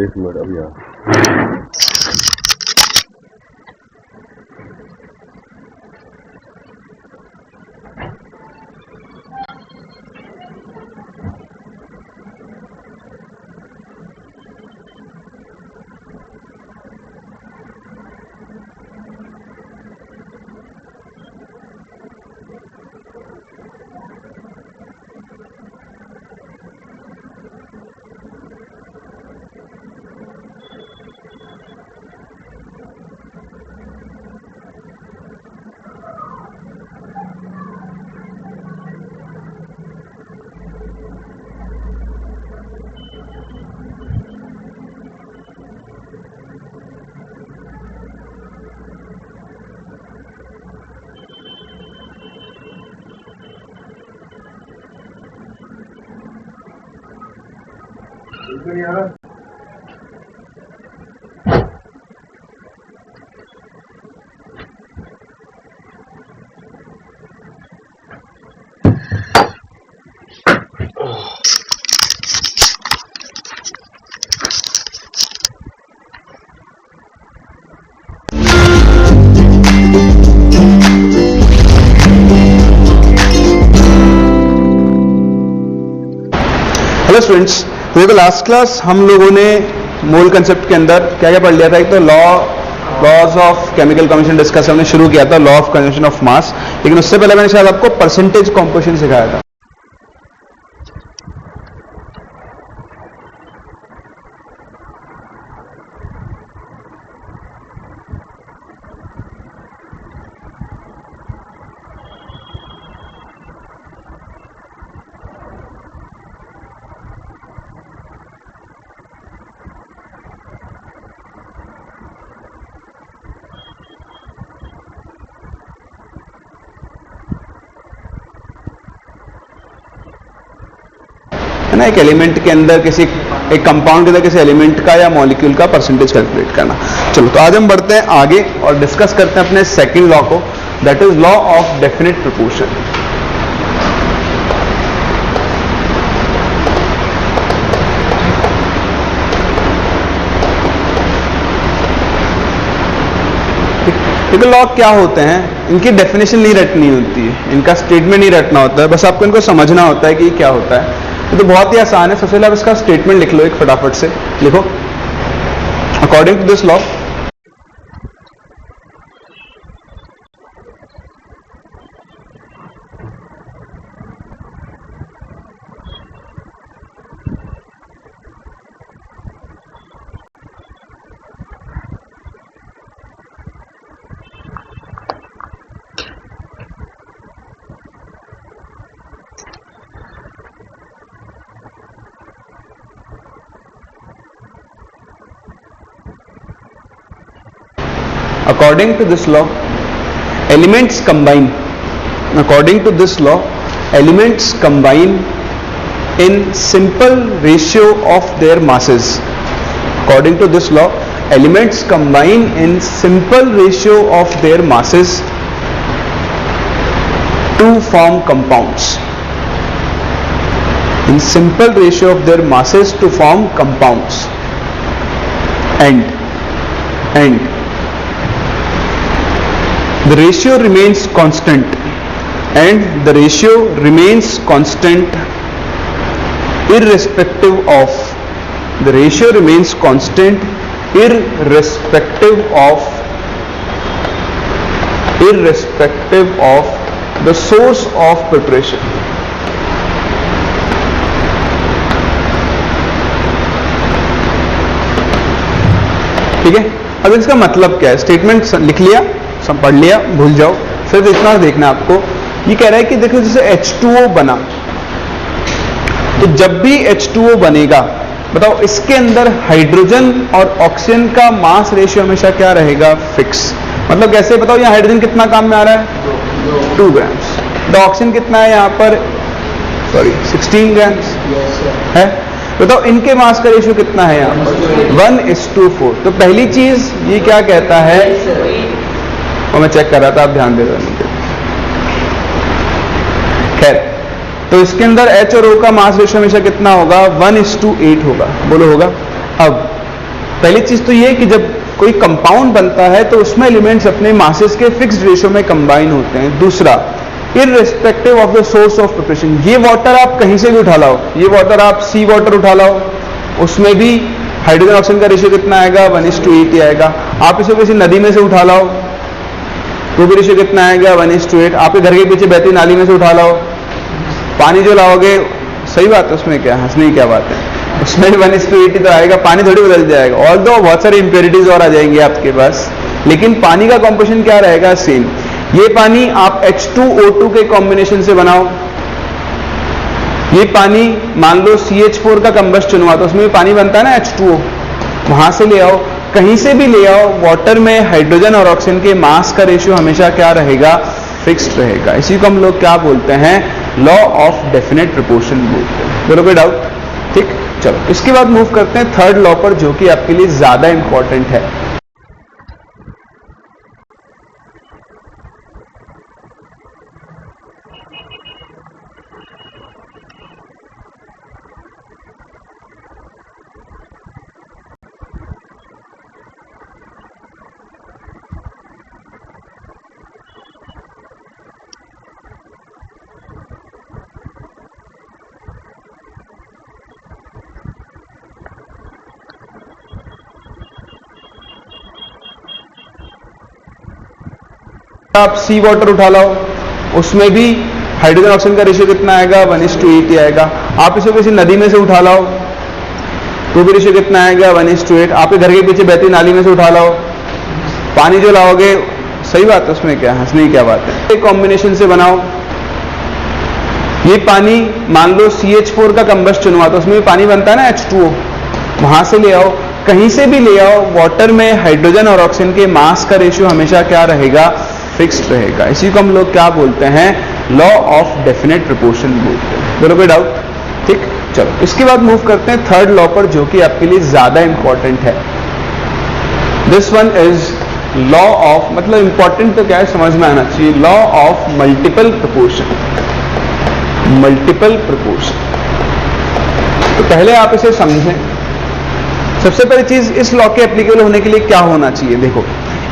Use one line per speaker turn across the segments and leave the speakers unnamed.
एक मिनट अभी आ
hello students, देखो लास्ट क्लास हम लोगों ने मोल कंसेप्ट के अंदर क्या क्या पढ़ लिया था। एक तो laws of chemical combination discuss हमने शुरू किया था, law of conservation of mass. लेकिन उससे पहले मैंने शायद आपको परसेंटेज कॉम्पोजिशन सिखाया था। है ना, एक एलिमेंट के अंदर एक कंपाउंड के अंदर किसी एलिमेंट का या मॉलिक्यूल का परसेंटेज कैलकुलेट करना। चलो तो आज हम बढ़ते हैं आगे और डिस्कस करते हैं अपने सेकंड लॉ को, that is law of definite proportion. देखो लॉ क्या होते हैं, इनकी डेफिनेशन नहीं रटनी होती है, इनका स्टेटमेंट नहीं रटना होता है, बस आपको इनको समझना होता है कि क्या होता है। तो बहुत ही आसान है। सबसे पहले आप इसका स्टेटमेंट लिख लो, एक फटाफट से लिखो। According to this law according to this law elements combine in simple ratio of their masses. According to this law elements combine in simple ratio of their masses to form compounds. In simple ratio of their masses to form compounds. And the ratio remains constant, irrespective of the source of preparation. ठीक है, अब इसका मतलब क्या है? Statement लिख लिया, सब पढ़ लिया, भूल जाओ। सिर्फ इतना देखना आपको। ये कह रहा है कि देखो जैसे H2O बना, तो जब भी H2O बनेगा, बताओ इसके अंदर हाइड्रोजन और ऑक्सीजन का मास रेशियो हमेशा क्या रहेगा? फिक्स। मतलब कैसे बताओ, यहाँ हाइड्रोजन कितना काम में आ रहा है? 2 ग्राम्स। तो ऑक्सीजन कितना है यहाँ पर? 16 ग्राम्स है। बताओ इनके मास का रेशियो कितना है यहाँ पर? 1:4। तो पहली चीज ये क्या कहता है, और मैं चेक कर रहा था, आप ध्यान दे रहे हो। खैर, तो इसके अंदर H और O का मास रेशियो हमेशा कितना होगा? 1:8 होगा। बोलो होगा? अब पहली चीज तो ये कि जब कोई कंपाउंड बनता है तो उसमें एलिमेंट्स अपने मासेस के फिक्स्ड रेशियो में कंबाइन होते हैं। दूसरा, irrespective of the source of preparation, ये वाटर आप कहीं से भी उठा लाओ, ये वाटर आप सी वाटर उठा लाओ, उसमें भी हाइड्रोजन ऑक्सीजन का रेशियो कितना आएगा, 1:8 आएगा। आप इसे किसी नदी में से उठा लाओ तो भी रेशियो कितना आएगा, 1:8। आपके घर के पीछे बहती नाली में से उठा लाओ, पानी जो लाओगे, सही बात है, उसमें क्या हंसने की क्या बात है, उसमें भी 1:8 तो आएगा, पानी थोड़ी बदल जाएगा। ऑल्दो बहुत सारी इंप्योरिटीज और आ जाएंगी आपके पास, लेकिन पानी का कॉम्पोजिशन क्या रहेगा, सेम। ये पानी आप H2O2 के कॉम्बिनेशन से बनाओ, ये पानी मान लो CH4 का कंबस्टन हुआ तो उसमें भी पानी बनता है ना, H2O, वहां से ले आओ, कहीं से भी ले आओ, वाटर में हाइड्रोजन और ऑक्सीजन के मास का रेशियो हमेशा क्या रहेगा, फिक्स्ड रहेगा। इसी को हम लोग क्या बोलते हैं, लॉ ऑफ डेफिनेट प्रोपोर्शन बोलते हैं। बोलो कोई डाउट? ठीक, चलो इसके बाद मूव करते हैं थर्ड लॉ पर, जो कि आपके लिए ज्यादा इंपॉर्टेंट है। आप सी वाटर उठा लाओ, उसमें भी हाइड्रोजन ऑक्सीजन का रेशियो कितना आएगा, 1:8 आएगा। आप इसे किसी नदी में से उठा लाओ तो भी रेशियो कितना आएगा, 1:8। आपके घर के पीछे बहती नाली में से उठा लाओ, पानी जो लाओगे, सही बात है, उसमें क्या हंसने की क्या बात है। एक कॉम्बिनेशन से बनाओ, ये पानी मान लो CH4 का कंबस्टन हुआ तो उसमें भी पानी बनता है ना, H2O, वहां से ले आओ, कहीं से भी ले आओ, वाटर में हाइड्रोजन और ऑक्सीजन के मास का रेशियो हमेशा क्या रहेगा, फिक्स्ड रहेगा। इसी को हम लोग क्या बोलते हैं, लॉ ऑफ डेफिनेट प्रोपोर्शन बोलते हैं। बोलो कोई डाउट? ठीक, चलो इसके बाद मूव करते हैं थर्ड लॉ पर, जो कि आपके लिए ज्यादा इंपॉर्टेंट है। This one is law of, मतलब इंपॉर्टेंट तो क्या है समझ में आना चाहिए, law of multiple proportion. Multiple proportion, तो पहले आप इसे समझें। सबसे पहली चीज, इस लॉ के एप्लीकेबल होने के लिए क्या होना चाहिए, देखो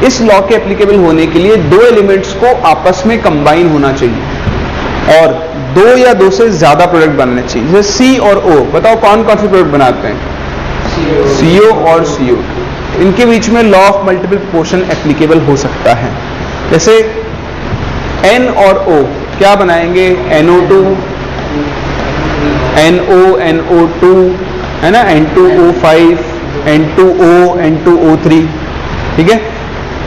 इस लॉ के एप्लीकेबल होने के लिए दो एलिमेंट्स को आपस में कंबाइन होना चाहिए और दो या दो से ज्यादा प्रोडक्ट बनने चाहिए। जैसे C और O, बताओ कौन कौन से प्रोडक्ट बनाते हैं, CO और CO। इनके बीच में law of multiple proportion applicable हो सकता है। जैसे N और O क्या बनाएंगे, NO2, NO, NO2 है ना, N2O5, N2O, N2O3, ठीक है।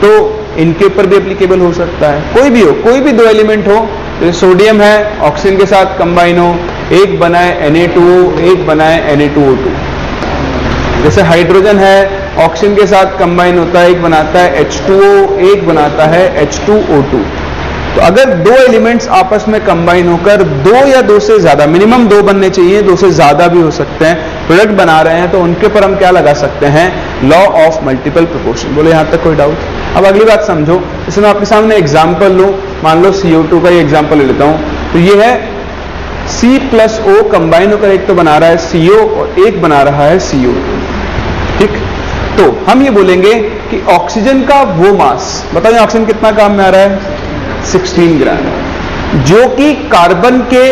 तो इनके ऊपर भी एप्लीकेबल हो सकता है। कोई भी हो, कोई भी दो एलिमेंट हो, जैसे सोडियम है ऑक्सीजन के साथ कंबाइन हो, एक बनाए Na2O, एक बनाए Na2O2। जैसे हाइड्रोजन है ऑक्सीजन के साथ कंबाइन होता है, एक बनाता है H2O, एक बनाता है H2O2। तो अगर दो एलिमेंट्स आपस में कंबाइन होकर दो या दो से ज्यादा, मिनिमम दो बनने चाहिए, दो से ज्यादा भी हो सकते हैं, प्रोडक्ट बना रहे हैं, तो उनके ऊपर हम क्या लगा सकते हैं, लॉ ऑफ मल्टीपल प्रोपोर्शन। बोले यहां तक कोई डाउट? अब अगली बात समझो। जैसे मैं आपके सामने एग्जांपल लूं, मान लो CO2 का ही एग्जांपल ले लेता हूं। तो ये है C+O कंबाइन होकर एक तो बना रहा है CO और एक बना रहा है CO2, ठीक। तो हम ये बोलेंगे कि ऑक्सीजन का वो मास, बताइए ऑक्सीजन कितना काम में आ रहा है, 16 ग्राम, जो कि कार्बन के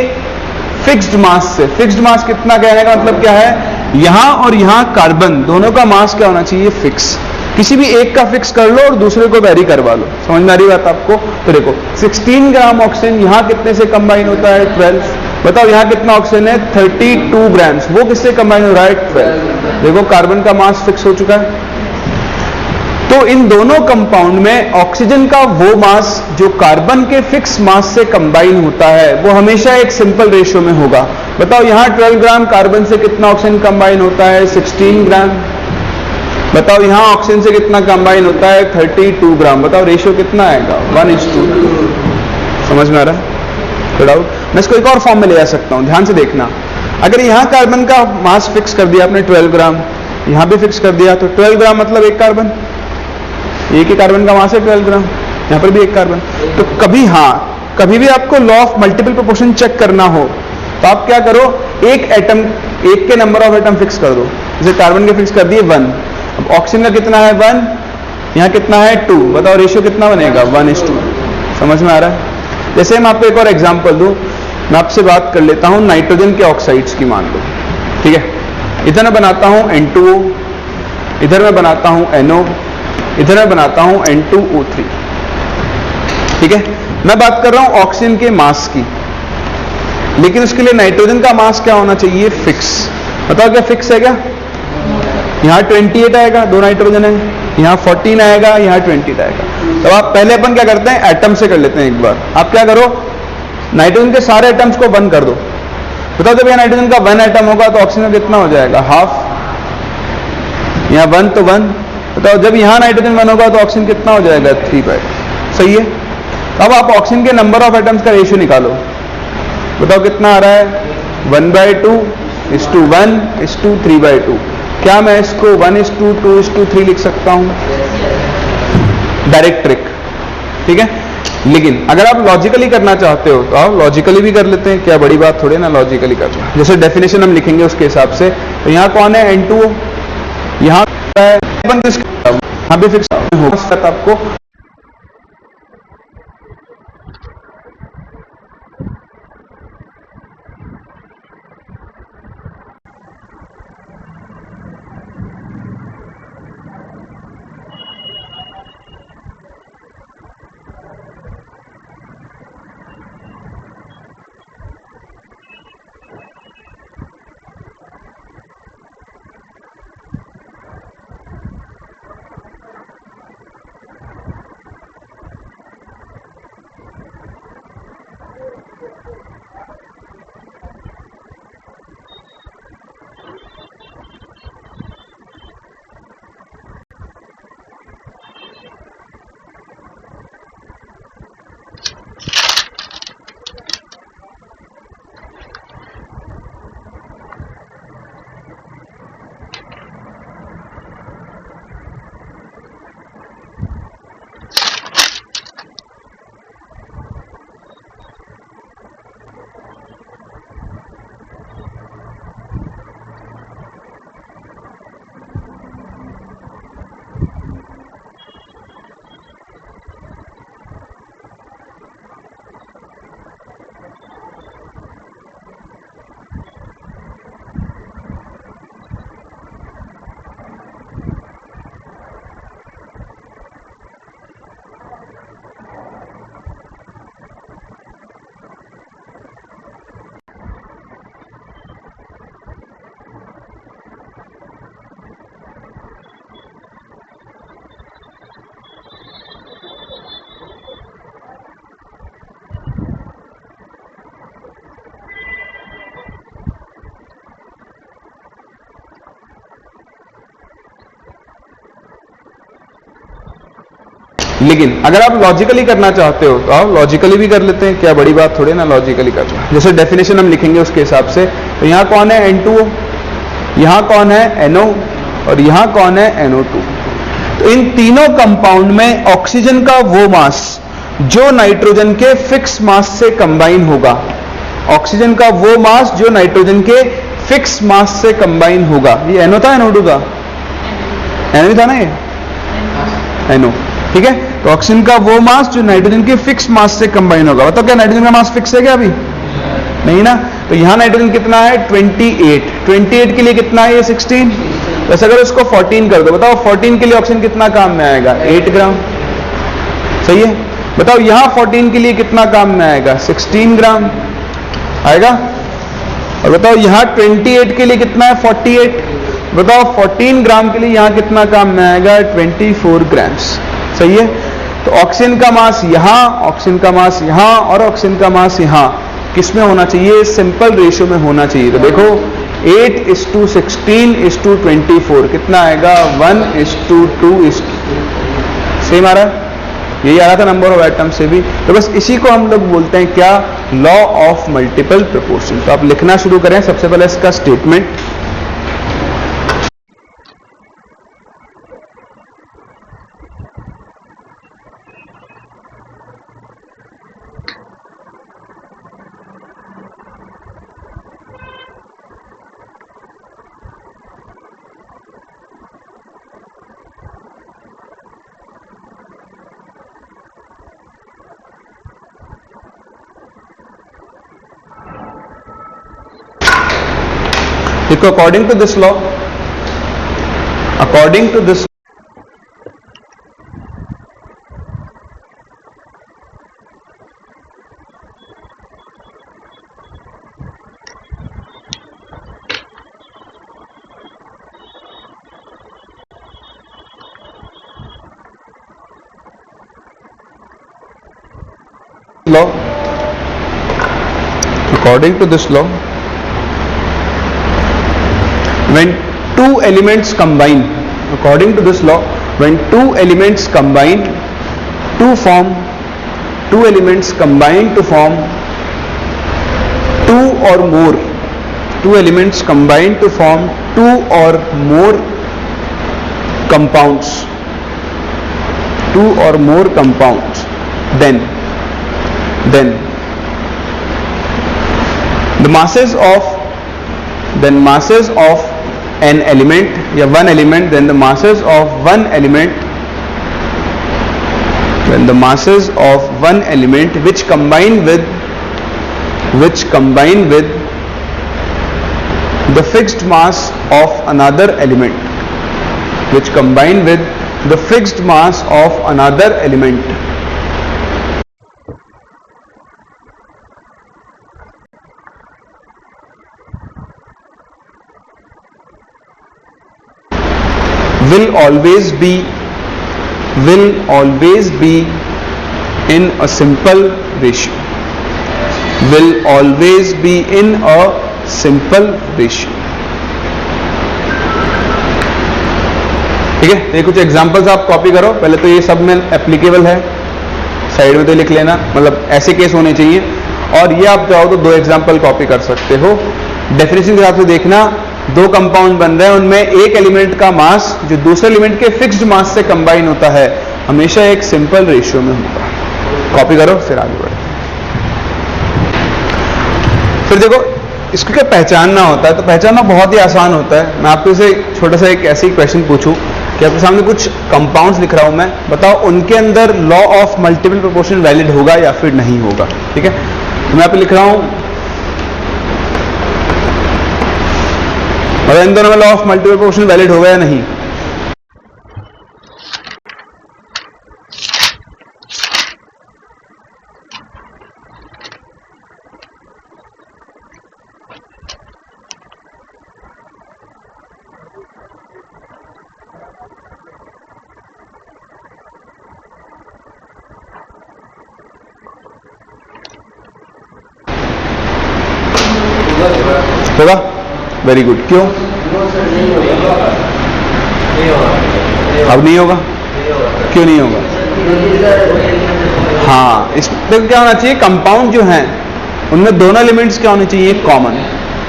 फिक्स्ड मास से, फिक्स्ड मास कितना कहने का मतलब क्या है, यहां और यहां कार्बन दोनों का मास क्या होना चाहिए, फिक्स। किसी भी एक का फिक्स कर लो और दूसरे को वेरी करवा लो। समझ में आ रही बात आपको? तो देखो 16 ग्राम ऑक्सीजन यहां कितने से कंबाइन होता है, 12। बताओ यहां कितना ऑक्सीजन है, 32 ग्राम्स, वो किससे कंबाइन हो रहा है, 12। देखो कार्बन का मास फिक्स हो चुका है। तो इन दोनों कंपाउंड में ऑक्सीजन का वो मास जो कार्बन के फिक्स मास से कंबाइन होता है, वो हमेशा एक सिंपल रेशियो में होगा। बताओ यहां 12 ग्राम कार्बन से कितना ऑक्सीजन कंबाइन होता है, 16 ग्राम। बताओ यहां ऑक्सीजन से कितना कंबाइन होता है, 32 ग्राम। बताओ रेशियो कितना आएगा, 1:2। समझ में आ रहा है? तो डाउट? मैं इसको एक और फॉर्म में ले आ सकता हूं, ध्यान से देखना। अगर यहां कार्बन का मास फिक्स कर दिया आपने 12 ग्राम, यहां भी फिक्स कर दिया, तो 12 ग्राम मतलब एक कार्बन, एक ही कार्बन का मास है 12 ग्राम, यहां पर भी एक कार्बन। तो कभी भी आपको law of multiple proportion check करना हो तो आप क्या करो, एक एटम, एक के नंबर ऑफ एटम फिक्स कर दो। जैसे कार्बन के फिक्स कर दिए 1, अब ऑक्सीजन का कितना है 1, यहाँ कितना है 2, बताओ रेशियो कितना बनेगा 1:2। समझ में आ रहा है? जैसे मैं आपको एक और एग्जांपल दूं, मैं आपसे बात कर लेता हूं नाइट्रोजन के ऑक्साइड्स की, मान लो, ठीक है। इधर मैं बनाता हूं N2O, इधर मैं बनाता हूं NO, इधर मैं बनाता हूं N2O3, ठीक है। मैं बात कर रहा हूं ऑक्सीजन के मास की, लेकिन उसके लिए नाइट्रोजन का मास क्या होना चाहिए? फिक्स। बताओ क्या फिक्स है क्या? यहाँ 28 आएगा, 2 नाइट्रोजन है, यहाँ 14 आएगा, यहाँ 20 आएगा। तो आप पहले अपन क्या करते हैं, एटम से कर लेते हैं एक बार। आप क्या करो, नाइट्रोजन के सारे एटम्स को 1 कर दो। बताओ जब यहाँ नाइट्रोजन का 1 एटम होगा तो ऑक्सीजन कितना हो जाएगा? हाफ। यहाँ 1 तो 1। बताओ जब यहाँ नाइट्रोजन 1 होगा तो ऑक्सीजन कितना हो जाएगा? 3/2। सही है। अब आप ऑक्सीजन के नंबर ऑफ एटम्स का रेशियो निकालो। बताओ कितना आ रहा है? 1/2:1:3/2। क्या मैं इसको 1:2:3 लिख सकता हूं? डायरेक्ट ट्रिक, ठीक है। लेकिन अगर आप लॉजिकली करना चाहते हो तो आप लॉजिकली भी कर लेते हैं, क्या बड़ी बात थोड़ी ना लॉजिकली करना। जैसे डेफिनेशन हम लिखेंगे उसके हिसाब से, तो यहाँ कौन है? N2O। यहाँ भी फिक्स होगा आपको। लेकिन अगर आप लॉजिकली करना चाहते हो तो आप लॉजिकली भी कर लेते हैं, क्या बड़ी बात थोड़ी ना लॉजिकली करना। जैसे डेफिनेशन हम लिखेंगे उसके हिसाब से, तो यहाँ कौन है? N2O, यहाँ कौन है? NO, और यहाँ कौन है? NO2। तो इन तीनों कंपाउंड में ऑक्सीजन का वो मास जो नाइट्रोजन के फिक्स मास से कंबाइन होगा, ऑक्सीजन का वो मास जो नाइट्रोजन के फिक्स मास से कंबाइन होगा। ये NO था NO2 था? NO था ना ये? NO, ठीक है। तो ऑक्सीजन का वो मास जो नाइट्रोजन के फिक्स मास से कंबाइन होगा। बताओ क्या नाइट्रोजन का मास फिक्स है क्या? अभी नहीं ना। तो यहां नाइट्रोजन कितना है? 28 के लिए कितना है? ये 16। बस अगर उसको 14 कर दो, बताओ 14 के लिए ऑक्सीजन कितना काम में आएगा? 8 ग्राम। सही है। बताओ यहां 14 के लिए कितना काम में आएगा? 16 ग्राम आएगा। और बताओ यहां 28 के लिए कितना है? 48। बताओ 14 ग्राम के लिए यहां कितना काम में आएगा? 24 ग्राम्स। सही है। तो ऑक्सीजन का मास यहां, ऑक्सीजन का मास यहां और ऑक्सीजन का मास यहां किसमें होना चाहिए? सिंपल रेशियो में होना चाहिए। तो देखो 8:16:24 कितना आएगा? 1:2 सेम आ रहा है। यही आ रहा था नंबर ऑफ एटम से भी। तो बस इसी को हम लोग बोलते हैं क्या? Law of multiple proportion. तो आप लिखना शुरू करें। सबसे पहले इसका स्टेटमेंट, देखो according to this law, according to this law, according to this law, when two elements combine, according to this law, when two elements combine to form, two elements combine to form two or more, two elements combine to form two or more compounds, two or more compounds, then the masses of an element या one element, then the masses of one element, when the masses of one element which combine with the fixed mass of another element, which combine with the fixed mass of another element, will always be in a simple ratio, will always be in a simple ratio. ठीक है, ये कुछ examples आप copy करो पहले तो, ये सब में एप्लीकेबल है, साइड में तो लिख लेना, मतलब ऐसे केस होने चाहिए। और ये आप चाहो तो दो एग्जांपल कॉपी कर सकते हो। डेफिनेशन के हिसाब से देखना, दो कंपाउंड बन रहे हैं, उनमें एक एलिमेंट का मास जो दूसरे एलिमेंट के फिक्स्ड मास से कंबाइन होता है हमेशा एक सिंपल रेशियो में होगा। कॉपी करो फिर आगे बढ़ो। फिर देखो इसको क्या पहचानना होता है, तो पहचानना बहुत ही आसान होता है। मैं आपको इसे छोटा सा एक ऐसे ही क्वेश्चन पूछूं कि आपके सामने कुछ कंपाउंड्स लिख रहा हूं मैं, बताओ उनके अंदर law of multiple proportion valid होगा या फिर नहीं होगा। ठीक है, तो मैं आप लिख रहा हूं, और इन दोनों में law of multiple proportion valid होगा या नहीं। होगा, वेरी गुड। क्यों अब नहीं होगा, क्यों नहीं होगा? हाँ, इसमें क्या होना चाहिए, कंपाउंड जो हैं उनमें दोनों एलिमेंट्स क्या होने चाहिए, कॉमन।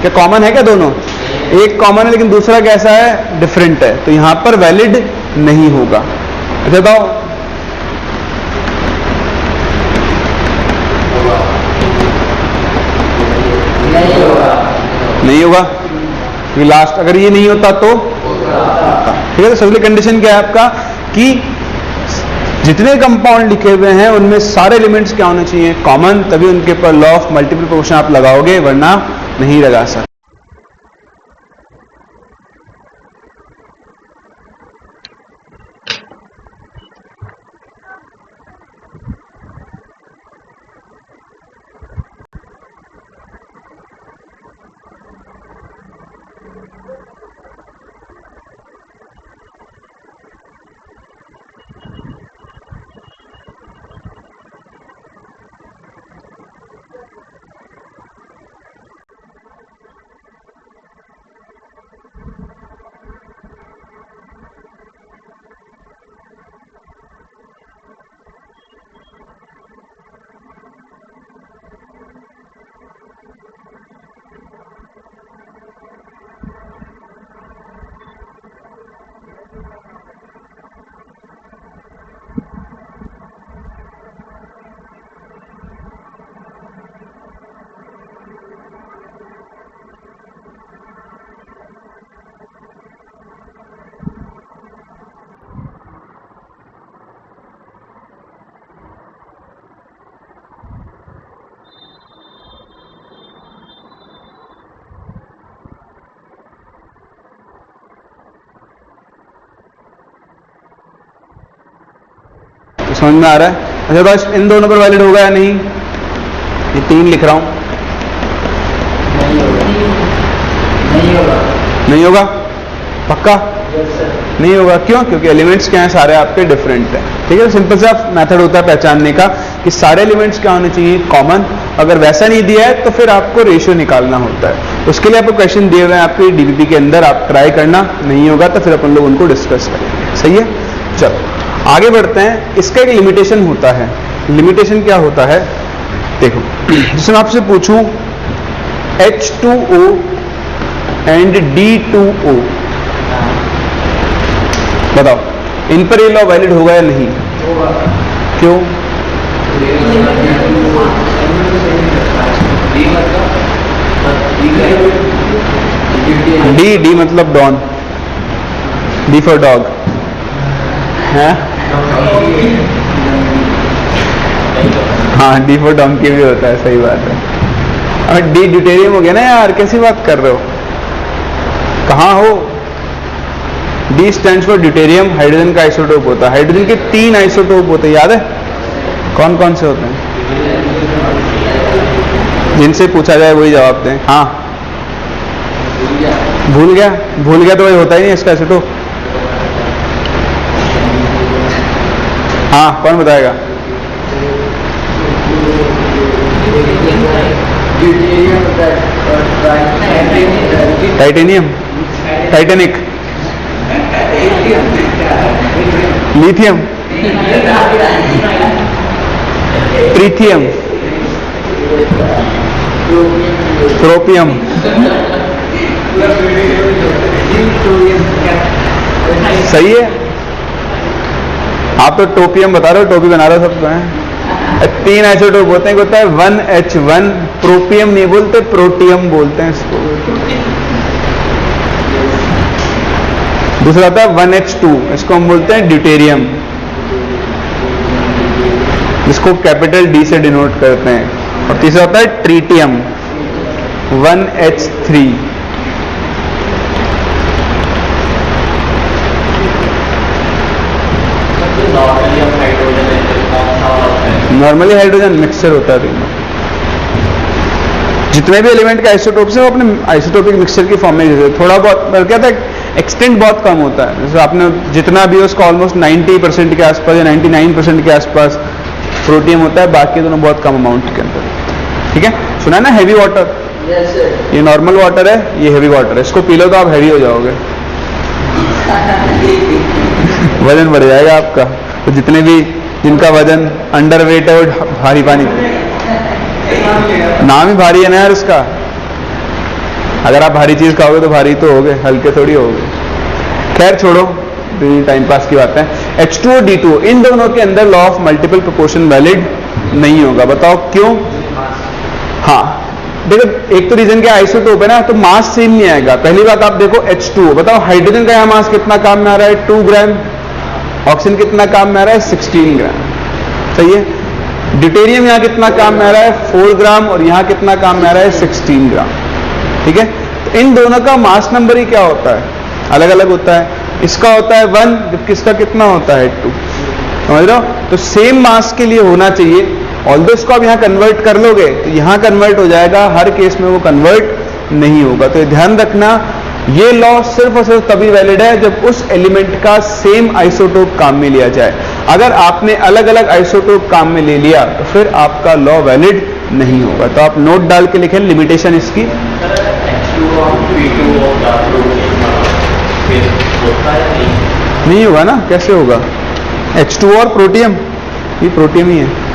क्या कॉमन है क्या दोनों? एक कॉमन है लेकिन दूसरा कैसा है, डिफरेंट है, तो यहां पर वैलिड नहीं होगा। अच्छा बताओ, नहीं होगा, क्योंकि लास्ट अगर ये नहीं होता तो ठीक है। तो सबसे कंडीशन क्या है आपका कि जितने कंपाउंड लिखे हुए हैं उनमें सारे एलिमेंट्स क्या होने चाहिए, कॉमन, तभी उनके ऊपर लॉ ऑफ मल्टीपल प्रोपोर्शन आप लगाओगे, वरना नहीं लगा सकते। समझ में आ रहा है? अच्छा बस इन दोनों पर वैलिड होगा या नहीं? ये 3 लिख रहा हूं। नहीं होगा पक्का? नहीं होगा। क्यों? क्योंकि एलिमेंट्स क्या हैं, सारे आपके डिफरेंट हैं। ठीक है, सिंपल सा मेथड होता है पहचानने का कि सारे एलिमेंट्स क्या होने चाहिए, कॉमन। अगर वैसा नहीं दिया है तो फिर आपको रेशियो निकालना होता है। उसके लिए आपको क्वेश्चन दिए हुए हैं आपके डीबीपी के अंदर, आप ट्राई करना। नहीं होगा तो फिर अपन लोग उनको डिस्कस करेंगे। सही है, चलो आगे बढ़ते हैं। इसका एक लिमिटेशन होता है। लिमिटेशन क्या होता है देखो, जैसे मैं आपसे पूछूं H2O एंड D2O, बताओ इन पर ये लॉ वैलिड होगा या नहीं? क्यों? डी मतलब डॉन, डी फॉर डॉग है। हाँ, डी फॉर डॉन्की भी होता है, सही बात है। अब डी ड्यूटेरियम हो गया ना यार, कैसी बात कर रहे हो? कहाँ हो? D stands for deuterium, hydrogen का आइसोटोप होता है। हाइड्रोजन के 3 आइसोटोप होते हैं, याद है? कौन कौन से होते हैं? जिनसे पूछा जाए वही जवाब दें। हाँ, भूल गया? भूल गया तो वही होता ही नहीं इसका आइसोटोप। हाँ, कौन बताएगा? टाइटेनियम, टाइटेनिक, लिथियम, ट्रिथियम, ट्रोपियम। सही है। आप तो टोपियम बता रहे हो, टोपी बना रहे हो सब तो हैं। 3 आइसोटोप होते हैं, होता है 1H1। प्रोपियम नहीं बोलते, प्रोटियम बोलते हैं इसको। दूसरा होता है 1H2, इसको हम बोलते हैं ड्यूटेरियम, जिसको कैपिटल डी से डिनोट करते हैं। और तीसरा होता है tritium, 1H3। Normally hydrogen mixture होता है। जितने भी एलिमेंट के आइसोटोप्स हैं वो अपने आइसोटोपिक मिक्सचर की फॉर्म में जैसे थोड़ा बहुत क्या था, एक्सटेंट बहुत कम होता है। जैसे आपने जितना भी उसका ऑलमोस्ट 90% के आसपास या 99% के आसपास प्रोटियम होता है, बाकी दोनों बहुत कम अमाउंट के अंदर। ठीक है, सुना ना हैवी वाटर? ये नॉर्मल वाटर है, ये हैवी वाटर है। इसको पी लो तो आप हैवी हो जाओगे, वजन बढ़ जाएगा आपका। तो जितने भी जिनका वजन अंडर वेट है वो भारी पानी, नाम ही भारी है ना यार उसका। अगर आप भारी चीज खाओगे तो भारी तो होगे, हल्के थोड़ी होगे। खैर छोड़ो, टाइम पास की बात है। H2O D2O, इन दोनों के अंदर law of multiple proportion valid नहीं होगा। बताओ क्यों? हाँ देखो, एक तो रीजन क्या, आइसोटोप है ना, तो मास सेम नहीं आएगा। पहली बात आप देखो H2O, बताओ हाइड्रोजन का यहाँ मास कितना काम में आ रहा है? 2 ग्राम। ऑक्सीजन कितना काम में आ रहा है? 16 ग्राम। सही है। ड्यूटेरियम यहाँ कितना काम में आ रहा है? 4 ग्राम। और यहाँ कितना काम में आ रहा है? 16 ग्राम। ठीक है, तो इन दोनों का मास नंबर ही क्या होता है? अलग अलग होता है। इसका होता है 1, जबकि इसका कितना होता है? 2। समझ रहे हो? तो सेम मास के लिए होना चाहिए। ऑल्दो इसको आप यहाँ कन्वर्ट कर लोगे तो यहाँ कन्वर्ट हो जाएगा, हर केस में वो कन्वर्ट नहीं होगा। तो ध्यान रखना, ये लॉ सिर्फ और सिर्फ तभी वैलिड है जब उस एलिमेंट का सेम आइसोटोप काम में लिया जाए। अगर आपने अलग अलग आइसोटोप काम में ले लिया तो फिर आपका लॉ वैलिड नहीं होगा। तो आप नोट डाल के लिखें लिमिटेशन इसकी। नहीं होगा ना, कैसे होगा? H2O और प्रोटियम, ये प्रोटियम ही है।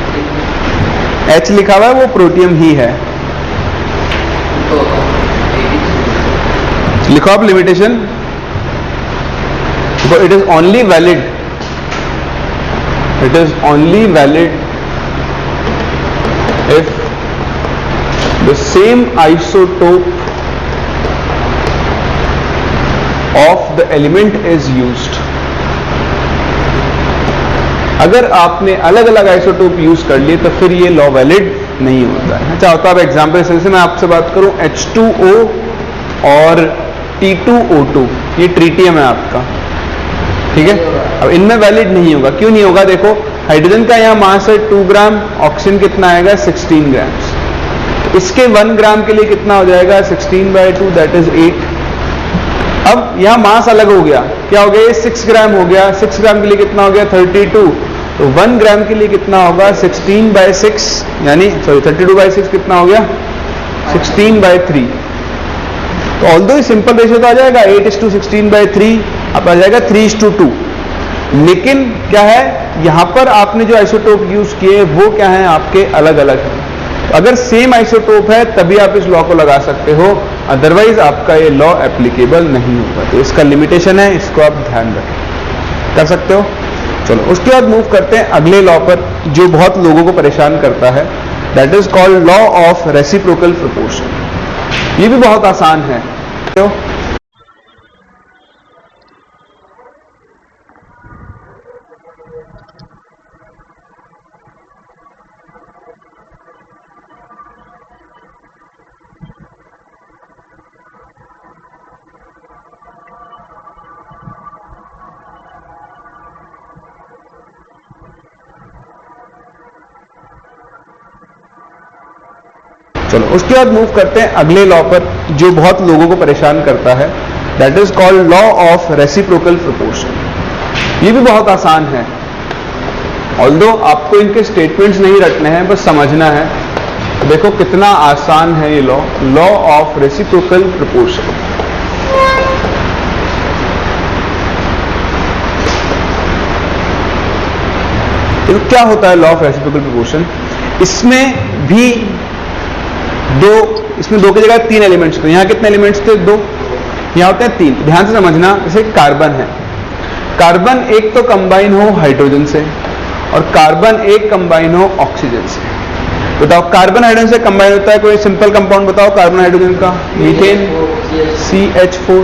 H लिखा हुआ है वो प्रोटियम ही है। लिखो आप limitation, it is only valid, it is only valid if the same isotope of the element is used। अगर आपने अलग अलग आइसोटोप यूज कर लिए तो फिर ये लॉ वैलिड नहीं होता है। अच्छा, तो आप एग्जाम्पल से मैं आपसे बात करूं, H2O और T2O2, ये ट्रीटियम है आपका। ठीक है, अब इनमें वैलिड नहीं होगा। क्यों नहीं होगा? देखो, हाइड्रोजन का यहाँ मास है 2 ग्राम, ऑक्सीजन कितना आएगा 16 ग्राम्स। इसके 1 ग्राम के लिए कितना हो जाएगा 16/2 दैट इज 8। अब यहां मास अलग हो गया, क्या हो गया ये 6 ग्राम हो गया, 6 ग्राम के लिए कितना हो गया 32, तो 1 ग्राम के लिए कितना होगा 16/6 यानी 32/6 कितना हो गया 16/3। तो ऑल्दो सिंपल रेशियो तो आ जाएगा 8:16/3, अब आ जाएगा 3:2। लेकिन क्या है यहां पर आपने जो आइसोटोप यूज किए वो क्या है आपके अलग अलग है। अगर सेम आइसोटोप है तभी आप इस लॉ को लगा सकते हो, अदरवाइज आपका ये लॉ एप्लीकेबल नहीं होगा। तो इसका लिमिटेशन है, इसको आप ध्यान रखें, कर सकते हो। चलो उसके बाद मूव करते हैं अगले लॉ पर जो बहुत लोगों को परेशान करता है, that is called law of reciprocal proportion. ये भी बहुत आसान है। तो चलो उसके बाद मूव करते हैं अगले लॉ पर जो बहुत लोगों को परेशान करता है, that is called law of reciprocal proportion. ये भी बहुत आसान है, ऑल्दो आपको इनके स्टेटमेंट्स नहीं रटने हैं, बस समझना है। तो देखो कितना आसान है ये law, law of reciprocal proportion. तो क्या होता है लॉ ऑफ रेसिप्रोकल प्रोपोर्शन? इसमें दो की जगह 3 एलिमेंट्स थे। यहां कितने एलिमेंट्स थे 2, यहां होते हैं 3। ध्यान से समझना, जैसे कार्बन है, कार्बन एक तो कंबाइन हो हाइड्रोजन से और कार्बन एक कंबाइन हो ऑक्सीजन से। बताओ कार्बन हाइड्रोजन से कंबाइन होता है कोई सिंपल कंपाउंड बताओ कार्बन हाइड्रोजन का, मीथेन CH4।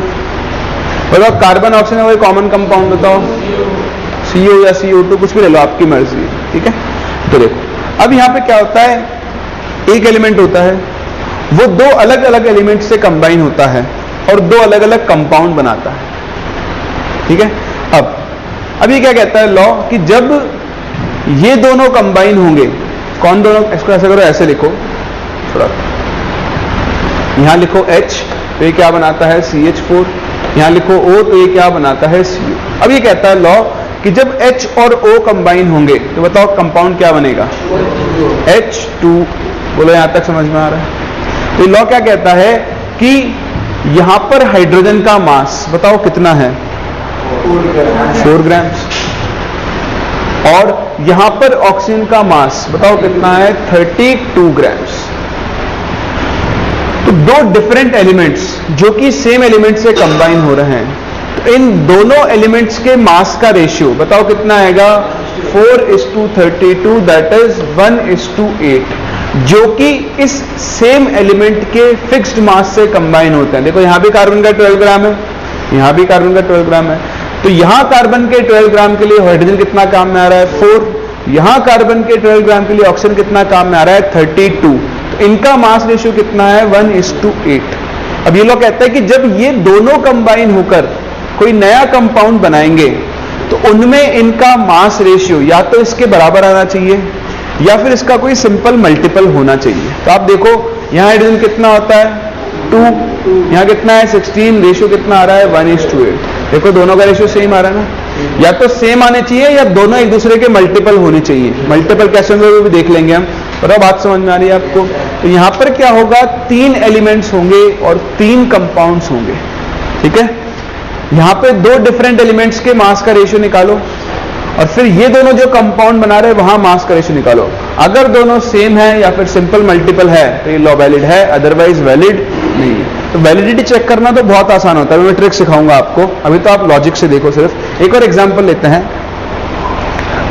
बताओ कार्बन ऑक्सीजन कोई कॉमन कंपाउंड बताओ, CO या CO2 कुछ भी ले लो, आपकी मर्जी है, ठीक है। तो देखो अब यहां पे क्या होता है, एक एलिमेंट होता है वो 2 अलग अलग एलिमेंट से कंबाइन होता है और 2 अलग अलग कंपाउंड बनाता है, ठीक है। अब ये क्या कहता है लॉ कि जब ये दोनों कंबाइन होंगे, कौन दोनों, इसको ऐसे करो, ऐसे लिखो थोड़ा, यहां लिखो H तो ये क्या बनाता है CH4, यहां लिखो O तो ये क्या बनाता है CO। अब ये कहता है लॉ कि जब H और O कंबाइन होंगे तो बताओ कंपाउंड क्या बनेगा H2। बोलो यहां तक समझ में आ रहा है? तो लॉ क्या कहता है कि यहां पर हाइड्रोजन का मास बताओ कितना है 4 ग्राम्स, और यहां पर ऑक्सीजन का मास बताओ कितना है 32 ग्राम्स। तो 2 डिफरेंट एलिमेंट्स जो कि सेम एलिमेंट से कंबाइन हो रहे हैं, तो इन दोनों एलिमेंट्स के मास का रेशियो बताओ कितना आएगा 4:32 दैट इज 1:8, जो कि इस सेम एलिमेंट के फिक्स्ड मास से कंबाइन होते हैं। देखो यहां भी कार्बन का 12 ग्राम है, यहां भी कार्बन का 12 ग्राम है, तो यहां कार्बन के 12 ग्राम के लिए हाइड्रोजन कितना काम में आ रहा है 4, यहां कार्बन के 12 ग्राम के लिए ऑक्सीजन कितना काम में आ रहा है 32, तो इनका मास रेशियो कितना है 1:8। अब ये लोग कहते हैं कि जब ये दोनों कंबाइन होकर कोई नया कंपाउंड बनाएंगे तो उनमें इनका मास रेशियो या तो इसके बराबर आना चाहिए या फिर इसका कोई सिंपल मल्टीपल होना चाहिए। तो आप देखो यहां हाइड्रोजन कितना होता है 2, यहां कितना है 16, रेशियो कितना आ रहा है 1:8। देखो दोनों का रेशियो सेम आ रहा है ना, या तो सेम आने चाहिए या दोनों एक दूसरे के मल्टीपल होने चाहिए। मल्टीपल कैसे होंगे वो भी देख लेंगे हम, और अब बात समझ में आ रही है आपको। तो यहां पर क्या होगा 3 एलिमेंट्स होंगे और 3 कंपाउंड्स होंगे, ठीक है। यहां पे 2 डिफरेंट एलिमेंट्स के मास का रेशियो निकालो और फिर ये दोनों जो कंपाउंड बना रहे हैं वहां मास का रेशियो निकालो। अगर दोनों सेम है या फिर सिंपल मल्टीपल है तो ये लॉ वैलिड है, अदरवाइज वैलिड नहीं है। तो वैलिडिटी चेक करना तो बहुत आसान होता है, मैं ट्रिक सिखाऊंगा आपको, अभी तो आप लॉजिक से देखो। सिर्फ एक और एग्जांपल लेते हैं,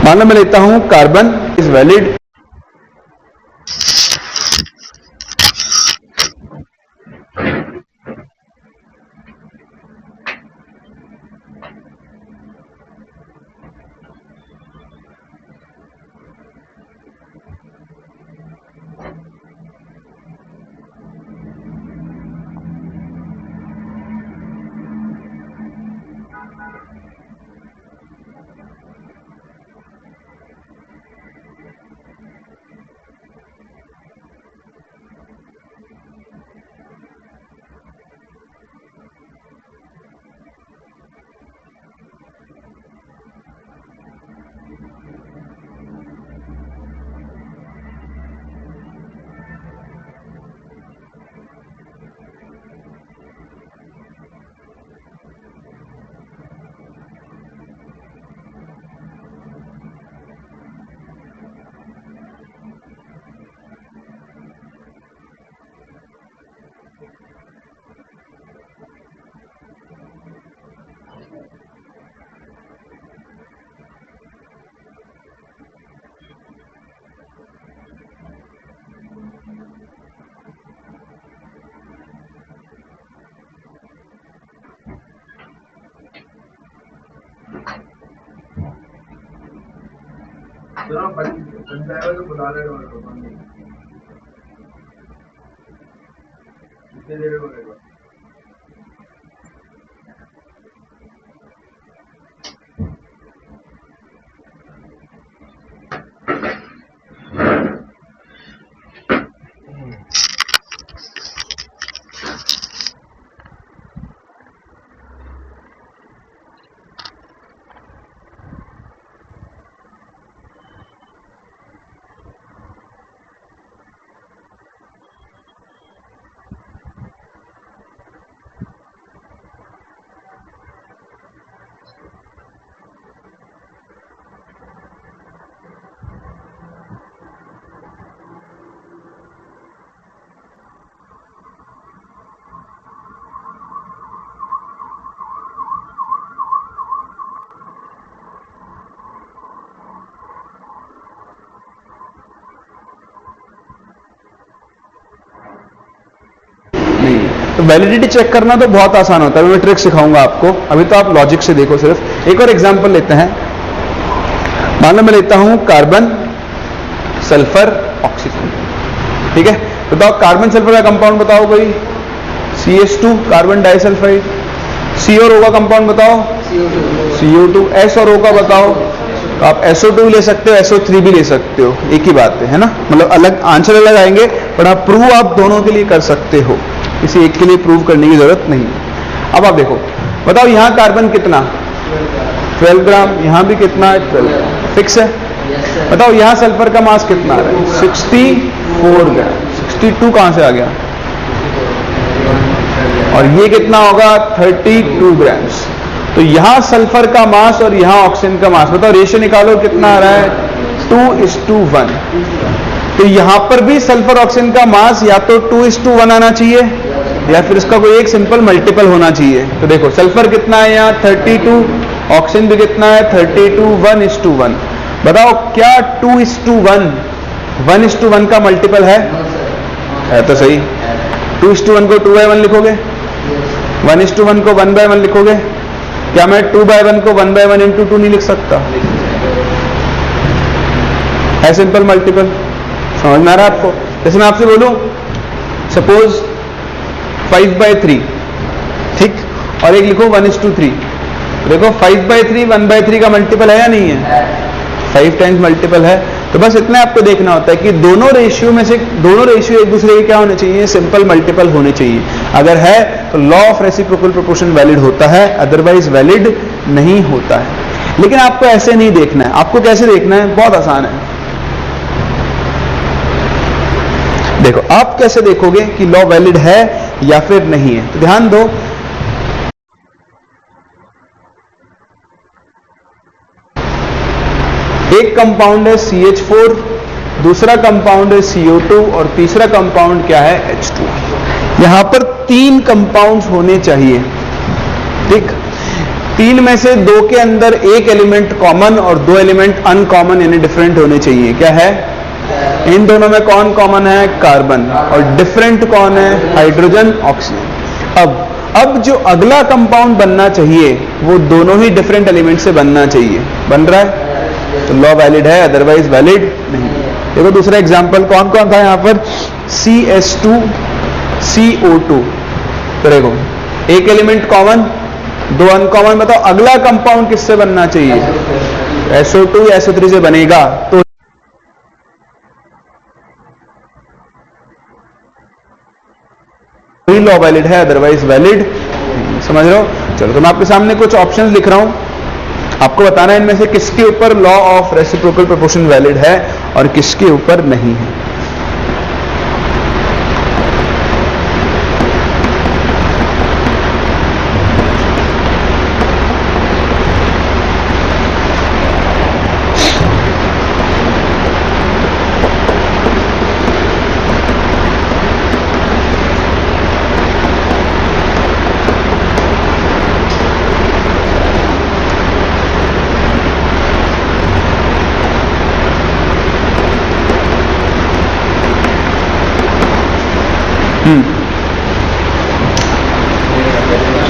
मान लो मैं लेता हूं कार्बन इज वैलिड, तो वैलिडिटी चेक करना तो बहुत आसान होता है, मैं ट्रिक सिखाऊंगा आपको। अभी तो आप लॉजिक से देखो सिर्फ। एक और एग्जांपल लेते हैं। मान लो मैं लेता हूं कार्बन, सल्फर, ऑक्सीजन। ठीक है, बताओ कार्बन सल्फर का कंपाउंड बताओ कोई। CH2 carbon disulphide. C और O का कंपाउंड बताओ। CO2। S और O का बताओ। तो आप SO2 भी ले सकते हो, SO3 भी ले सकते हो, एक ही बात है ना। मतलब अलग आंसर अलग आएंगे, पर आप प्रूव आप दोनों के लिए कर सकते हो, किसी एक के लिए प्रूव करने की जरूरत नहीं है। अब आप देखो, बताओ यहां कार्बन कितना, 12 ग्राम, यहां भी कितना है, 12 ग्राम, फिक्स है। बताओ यहां सल्फर का मास कितना आ रहा है, 64 ग्राम। 62 कहां से आ गया, और ये कितना होगा, 32 ग्राम्स। तो यहां सल्फर का मास और यहां ऑक्सीजन का मास, बताओ रेशियो निकालो कितना आ रहा है, 2:1। तो यहां पर भी सल्फर ऑक्सीजन का मास या तो 2:1 आना चाहिए, या फिर इसका कोई एक सिंपल मल्टीपल होना चाहिए। तो देखो सल्फर कितना है यहाँ, 32, ऑक्सीजन भी कितना है, 32, 1:1। बताओ क्या 2:1 1:1 का मल्टीपल है तो सही। 2:1 को 2/1 लिखोगे, 1:1 को 1/1 लिखोगे। क्या मैं 2/1 को 1/1 × 2 नहीं लिख सकता, है सिंपल मल्टीपल। समझ में आ रहा है आपको। जैसे मैं आपसे बोलूं सपोज 5/3, ठीक, और एक लिखो 1:3। देखो 5/3 1/3 का मल्टीपल है या नहीं है, 5 टाइम्स मल्टीपल है। तो बस इतना आपको देखना होता है कि दोनों रेशियो में से दोनों रेशियो एक दूसरे के क्या होने चाहिए, सिंपल मल्टीपल होने चाहिए। अगर है तो law of reciprocal proportion valid होता है, अदरवाइज वैलिड नहीं होता है। लेकिन आपको ऐसे नहीं देखना है। आपको कैसे देखना है, बहुत आसान है। देखो आप कैसे देखोगे कि लॉ वैलिड है या फिर नहीं है। तो ध्यान दो, एक कंपाउंड है CH4, दूसरा कंपाउंड है CO2 और तीसरा कंपाउंड क्या है, H2। यहां पर 3 कंपाउंड्स होने चाहिए, ठीक। 3 में से 2 के अंदर एक एलिमेंट कॉमन और 2 एलिमेंट अनकॉमन यानी डिफरेंट होने चाहिए। क्या है, इन दोनों में कौन कॉमन है, कार्बन, और डिफरेंट कौन है, हाइड्रोजन, ऑक्सीजन। अब जो अगला कंपाउंड बनना चाहिए वो दोनों ही डिफरेंट एलिमेंट से बनना चाहिए। बन रहा है तो लॉ वैलिड है, अदरवाइज वैलिड नहीं। देखो दूसरा एग्जांपल कौन कौन था यहां पर, CH2 CO2। तो देखो एक एलिमेंट कॉमन, 2 अनकॉमन। बताओ अगला कंपाउंड किससे बनना चाहिए, SO2 या SO3 से बनेगा। तो लॉ वैलिड है, अदरवाइज वैलिड नहीं। समझ रहे हो। चलो तो मैं आपके सामने कुछ ऑप्शंस लिख रहा हूं, आपको बताना है इनमें से किसके ऊपर law of reciprocal proportion valid है और किसके ऊपर नहीं है।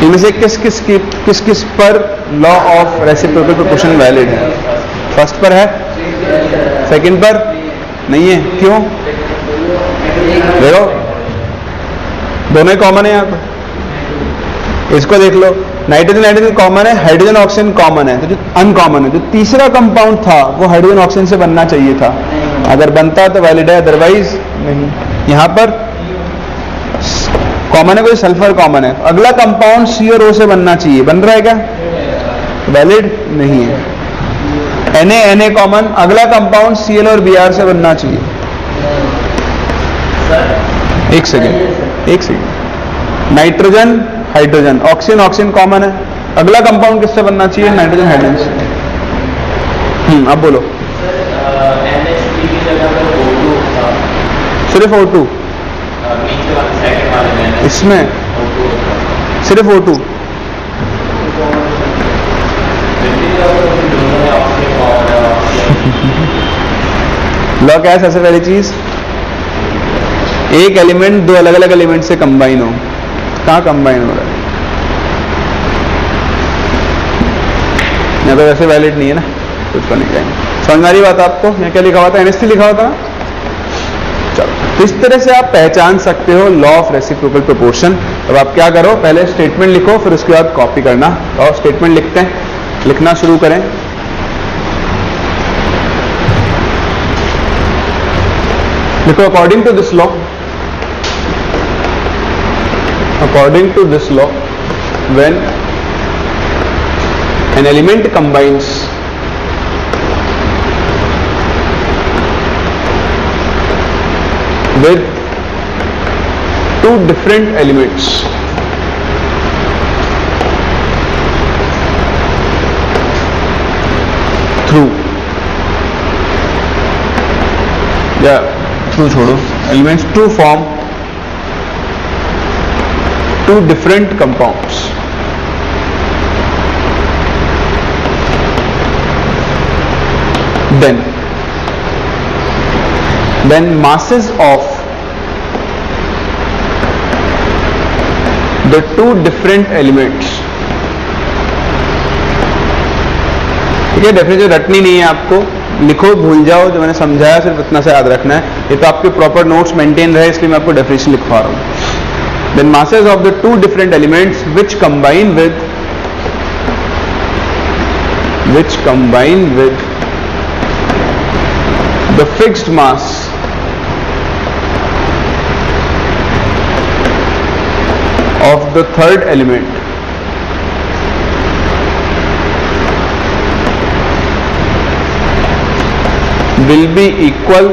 इनमें से किस किस पर law of reciprocal proportion valid है। फर्स्ट पर है सेकंड पर नहीं है, क्यों? देखो दोनों ही कॉमन है यहाँ पर। इसको देख लो, नाइट्रोजन हाइड्रोजन कॉमन है, हाइड्रोजन ऑक्सीजन कॉमन है, तो जो अनकॉमन है, जो तीसरा कंपाउंड था वो हाइड्रोजन ऑक्सीजन से बनना चाहिए था। अगर बनता तो वैलिड है, अदरवाइज नहीं। यहां पर कॉमन है, कोई सल्फर कॉमन है, अगला कंपाउंड सी और ओ से बनना चाहिए, बन रहा है क्या? वैलिड नहीं है। Na कॉमन, अगला कंपाउंड Cl और Br से बनना चाहिए। एक second, nitrogen hydrogen oxygen oxygen common है, अगला कंपाउंड किससे बनना चाहिए? नाइट्रोजन हाइड्रोजन से। अब बोलो। सिर्फ O2 इसमें, सिर्फ O2 लॉ क्या है? सबसे पहली चीज, एक एलिमेंट दो अलग अलग एलिमेंट से कंबाइन हो। कहां कंबाइन हो रहा है? या तो वैसे वैलिड नहीं है ना, कुछ तो नहीं कहेंगे। समझ आ रही बात आपको? यहाँ क्या लिखा हुआ था? NH3 लिखा हुआ था। चलो, इस तरह से आप पहचान सकते हो लॉ ऑफ रेसिप्रोकल प्रोपोर्शन। अब आप क्या करो, पहले स्टेटमेंट लिखो, फिर उसके बाद कॉपी करना। और स्टेटमेंट लिखते हैं, लिखना शुरू करें। देखो, according to this law, according to this law, when an element combines with two different elements, through through छोड़ो, elements to form two different compounds, then masses of the two different elements, ठीक है। Definition रटनी नहीं है आपको, लिखो, भूल जाओ, जो मैंने समझाया सिर्फ इतना से याद रखना है। ये तो आपके प्रॉपर नोट्स मेंटेन रहे, इसलिए मैं आपको डेफिनेशन लिखवा रहा हूं। Then masses of the two different elements which combine with the fixed mass of the third element will be equal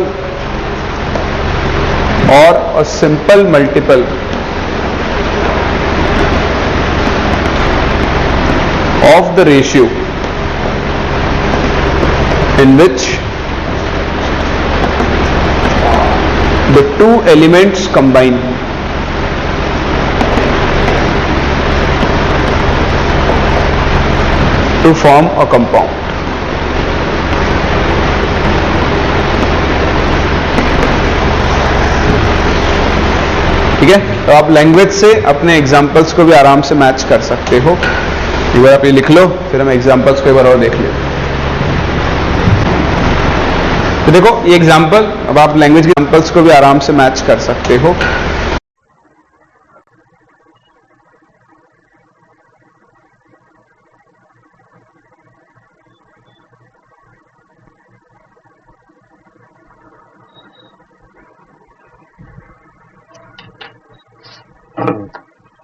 or a simple multiple of the ratio in which the two elements combine to form a compound। ठीक है, तो आप language से अपने examples को भी आराम से मैच कर सकते हो। एक बार आप ये लिख लो, फिर हम एग्जांपल्स को एक बार और देख लें। तो देखो ये एग्जांपल, अब आप लैंग्वेज के एग्जांपल्स को भी आराम से मैच कर सकते हो।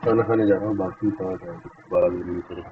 खाना खाने जा रहा हूँ, बाकी बात है, बाद में करो।